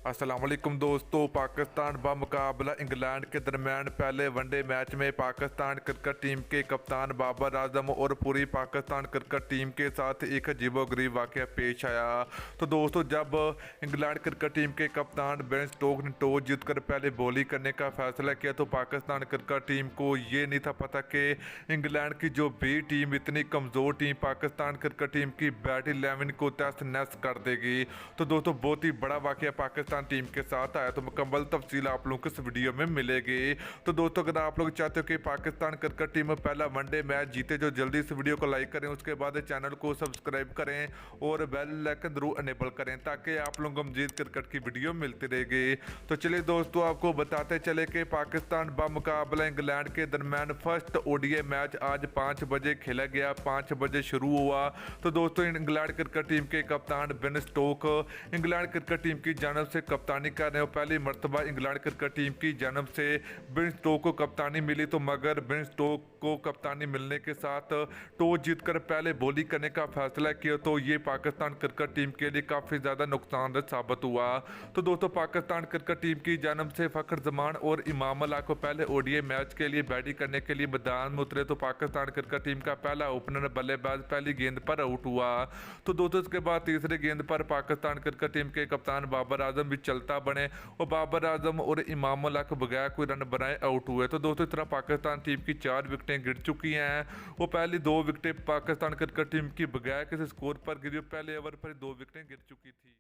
अस्सलाम वालेकुम दोस्तों, पाकिस्तान बमुकाबला इंग्लैंड के दरमियान पहले वनडे मैच में पाकिस्तान क्रिकेट टीम के कप्तान बाबर आजम और पूरी पाकिस्तान क्रिकेट टीम के साथ एक अजीबोगरीब वाक़या पेश आया। तो दोस्तों, जब इंग्लैंड क्रिकेट टीम के कप्तान बेन स्टोक्स ने टॉस जीतकर पहले बॉलिंग करने का फैसला किया तो पाकिस्तान क्रिकेट टीम को ये नहीं था पता कि इंग्लैंड की जो बी टीम, इतनी कमज़ोर टीम पाकिस्तान क्रिकेट टीम की बैट 11 को तहस नहस कर देगी। तो दोस्तों, बहुत ही बड़ा वाक़या पाकिस्तान टीम के साथ आया। तो मुकम्मल तफसील आप लोगों को इस वीडियो में मिलेगी। तो दोस्तों, अगर आप लोग चाहते हो कि पाकिस्तान क्रिकेट टीम पहला वनडे मैच जीते, जो जल्दी इस वीडियो को लाइक करें, उसके बाद चैनल को सब्सक्राइब करें और बेल आइकन जरूर अनेबल करें ताकि आप लोगों को मजीद क्रिकेट की वीडियो मिलती रहेगी। तो चलिए दोस्तों, आपको बताते चले कि पाकिस्तान बमुकाबला इंग्लैंड के दरमियान फर्स्ट ओडीआई मैच आज 5 बजे खेला गया। 5 बजे शुरू हुआ। तो दोस्तों, इंग्लैंड क्रिकेट टीम के कप्तान Ben Stokes England cricket team की जानब से कप्तानी कर रहे हो। पहली मरतबा इंग्लैंड क्रिकेट टीम की जानब से बेन स्टोक को कप्तानी मिली। तो मगर बेन स्टोक को कप्तानी मिलने के साथ टॉस जीतकर पहले बॉलिंग करने का फैसला किया तो ये पाकिस्तान क्रिकेट टीम के लिए काफ़ी ज़्यादा नुकसानदेह साबित हुआ। तो दोस्तों, पाकिस्तान क्रिकेट टीम की जानब से फ़खर जमान और इमाम अल्लाह को पहले ओडीआई मैच के लिए बैटिंग करने के लिए मैदान में उतरे। तो पाकिस्तान क्रिकेट टीम का पहला ओपनर बल्लेबाज पहली गेंद पर आउट हुआ। तो दोस्तों, इसके बाद तीसरी गेंद पर पाकिस्तान क्रिकेट टीम के कप्तान बाबर आजम भी चलता बने और बाबर आजम और इमाम अल्लाह को बगैर कोई रन बनाए आउट हुए। तो दोस्तों, इस तरह पाकिस्तान टीम की 4 विकेटें गिर चुकी हैं। वो पहली 2 विकेटें पाकिस्तान क्रिकेट टीम की बगैर किसी स्कोर पर गिरी। पहले ओवर पर 2 विकेटें गिर चुकी थी।